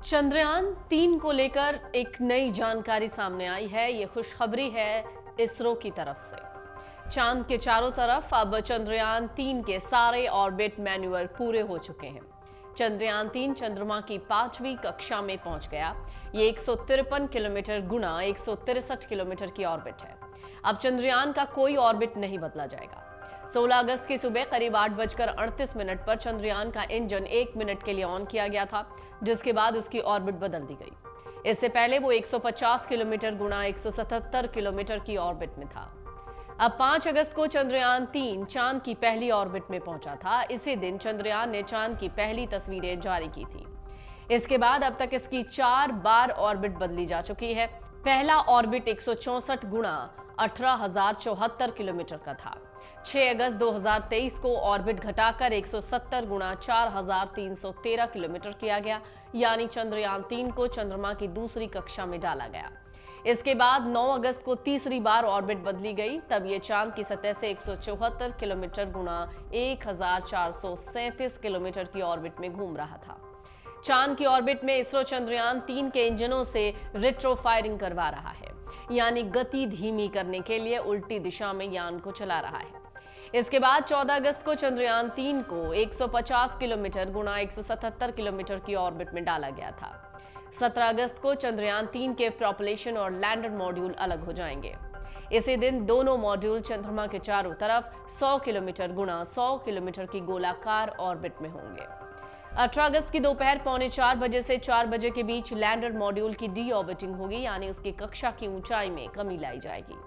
चंद्रयान 3 को लेकर एक नई जानकारी सामने आई है। ये खुशखबरी है इसरो की तरफ से। चांद के चारों तरफ अब चंद्रयान 3 के सारे ऑर्बिट मैन्यूअल पूरे हो चुके हैं। चंद्रयान 3 चंद्रमा की 5वीं कक्षा में पहुंच गया। ये 153 किलोमीटर गुणा 163 किलोमीटर की ऑर्बिट है। अब चंद्रयान का कोई ऑर्बिट नहीं बदला जाएगा। 16 अगस्त की सुबह करीब 8:38 पर चंद्रयान का इंजन 1 मिनट के लिए ऑन किया गया था, जिसके बाद उसकी ऑर्बिट बदल दी गई। इससे पहले वो 150 किलोमीटर गुणा 177 किलोमीटर की ऑर्बिट में था। अब 5 अगस्त को चंद्रयान 3 चांद की पहली ऑर्बिट में पहुंचा था। इसी दिन चंद्रयान ने चांद की पहली तस्वीरें जारी की थी। इसके बाद अब तक इसकी 4 बार ऑर्बिट बदली जा चुकी है। पहला ऑर्बिट 164 गुणा 18,074 किलोमीटर का था। 6 अगस्त 2023 को ऑर्बिट घटाकर 170 गुणा 4,313 किलोमीटर किया गया, यानी चंद्रयान 3 को चंद्रमा की दूसरी कक्षा में डाला गया। इसके बाद 9 अगस्त को तीसरी बार ऑर्बिट बदली गई। तब ये चांद की सतह से 174 किलोमीटर गुणा 1,437 किलोमीटर की ऑर्बिट में घूम रहा था। चांद की ऑर्बिट में इसरो चंद्रयान 3 के इंजनों से रेट्रो फायरिंग करवा रहा है, यानी गति धीमी करने के लिए उल्टी दिशा में यान को चला रहा है। इसके बाद 14 अगस्त को चंद्रयान 3 को 150 किलोमीटर गुणा 177 किलोमीटर की ऑर्बिट में डाला गया था। 17 अगस्त को चंद्रयान 3 के प्रोपल्शन और लैंडर मॉड्यूल अलग हो जाएंगे। इसी दिन दोनों मॉड्यूल चंद्रमा के चारों तरफ 100 किलोमीटर गुणा 100 किलोमीटर की गोलाकार ऑर्बिट में होंगे। 18 अगस्त की दोपहर 3:45 से 4 बजे के बीच लैंडर मॉड्यूल की डी ऑर्बिटिंग होगी, यानी उसकी कक्षा की ऊंचाई में कमी लाई जाएगी।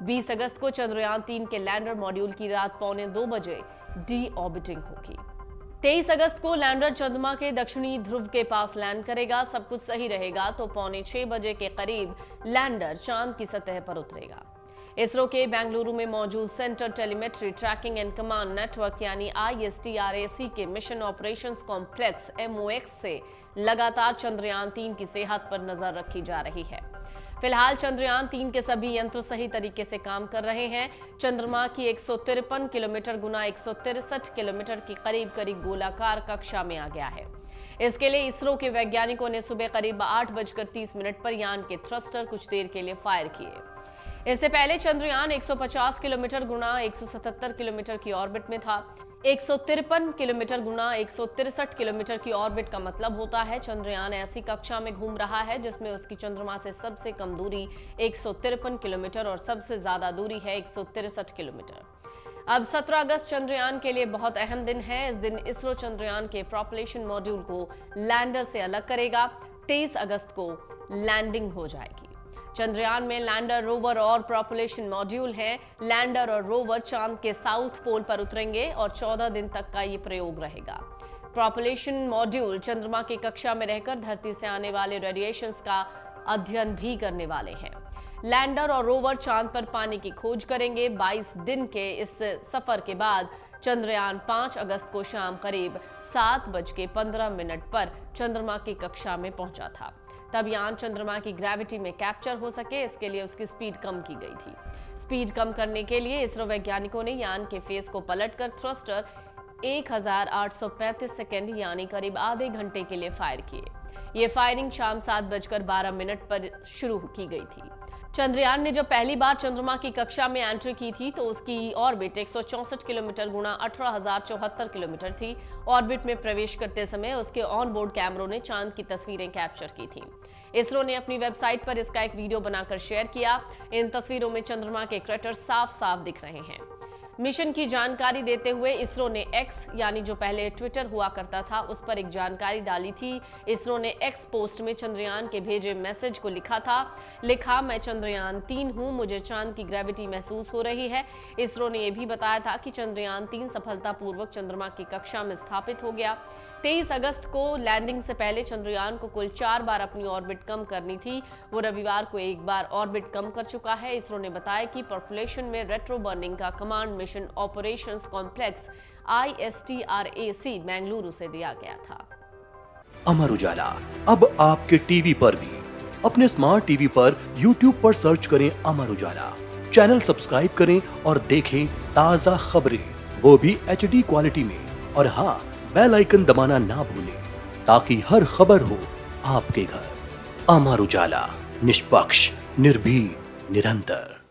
20 अगस्त को चंद्रयान 3 के लैंडर मॉड्यूल की रात 1:45 बजे डी ऑर्बिटिंग होगी। 23 अगस्त को लैंडर चंद्रमा के दक्षिणी ध्रुव के पास लैंड करेगा। सब कुछ सही रहेगा तो 5:45 बजे के करीब लैंडर चांद की सतह पर उतरेगा। इसरो के बेंगलुरु में मौजूद centre telemetry tracking and command network यानी ISTRAC के मिशन ऑपरेशंस कॉम्प्लेक्स MOX से लगातार चंद्रयान 3 की सेहत पर नजर रखी जा रही है। फिलहाल चंद्रयान 3 के सभी यंत्र सही तरीके से काम कर रहे हैं। चंद्रमा की 153 किलोमीटर गुना 163 किलोमीटर की करीब गोलाकार कक्षा में आ गया है। इसके लिए इसरो के वैज्ञानिकों ने सुबह करीब 8:30 पर यान के थ्रस्टर कुछ देर के लिए फायर किए। इससे पहले चंद्रयान 150 किलोमीटर गुणा 177 किलोमीटर की ऑर्बिट में था। 153 किलोमीटर गुणा 163 किलोमीटर की ऑर्बिट का मतलब होता है चंद्रयान ऐसी कक्षा में घूम रहा है जिसमें उसकी चंद्रमा से सबसे कम दूरी 153 किलोमीटर और सबसे ज्यादा दूरी है 163 किलोमीटर। अब 17 अगस्त चंद्रयान के लिए बहुत अहम दिन है। इस दिन इसरो चंद्रयान के प्रोपल्शन मॉड्यूल को लैंडर से अलग करेगा। 23 अगस्त को लैंडिंग हो जाएगी। चंद्रयान में लैंडर, रोवर और प्रोपल्शन मॉड्यूल हैं। लैंडर और रोवर चांद के साउथ पोल पर उतरेंगे और 14 दिन तक का ये प्रयोग रहेगा। प्रोपल्शन मॉड्यूल चंद्रमा की कक्षा में रहकर धरती से आने वाले रेडिएशंस का अध्ययन भी करने वाले हैं। लैंडर और रोवर चांद पर पानी की खोज करेंगे। 22 दिन के इस सफर के बाद चंद्रयान 5 अगस्त को शाम करीब 7:15 पर चंद्रमा की कक्षा में पहुंचा था। तब यान चंद्रमा की ग्रेविटी में कैप्चर हो सके, इसके लिए उसकी स्पीड कम की गई थी। स्पीड कम करने के लिए इसरो वैज्ञानिकों ने यान के फेस को पलटकर थ्रस्टर 1835 सेकेंड यानी करीब आधे घंटे के लिए फायर किए। ये फायरिंग शाम 7:12 पर शुरू की गई थी। चंद्रयान ने जब पहली बार चंद्रमा की कक्षा में एंट्री की थी तो उसकी ऑर्बिट 164 किलोमीटर गुणा 18,074 किलोमीटर थी। ऑर्बिट में प्रवेश करते समय उसके ऑन बोर्ड कैमरों ने चांद की तस्वीरें कैप्चर की थी। इसरो ने अपनी वेबसाइट पर इसका एक वीडियो बनाकर शेयर किया। इन तस्वीरों में चंद्रमा के क्रेटर साफ साफ दिख रहे हैं। मिशन की जानकारी देते हुए इसरो ने X यानी जो पहले ट्विटर हुआ करता था उस पर एक जानकारी डाली थी। इसरो ने X पोस्ट में चंद्रयान के भेजे मैसेज को लिखा मैं चंद्रयान 3 हूं, मुझे चांद की ग्रेविटी महसूस हो रही है। इसरो ने यह भी बताया था कि चंद्रयान 3 सफलतापूर्वक चंद्रमा की कक्षा में स्थापित हो गया। 23 अगस्त को लैंडिंग से पहले चंद्रयान को कुल 4 बार अपनी ऑर्बिट कम करनी थी। वो रविवार को एक बार ऑर्बिट कम कर चुका है। इसरो ने बताया कि पॉपुलेशन में रेट्रो बर्निंग का command mission operations complex ISTRAC Bengaluru से दिया गया था। अमर उजाला अब आपके टीवी पर भी। अपने स्मार्ट टीवी पर YouTube पर सर्च करें अमर उजाला, चैनल सब्सक्राइब करें और देखें ताजा खबरें, वो भी HD क्वालिटी में। और हाँ, बेल आइकन दबाना ना भूलें ताकि हर खबर हो आपके घर। अमर उजाला, निष्पक्ष, निर्भीक, निरंतर।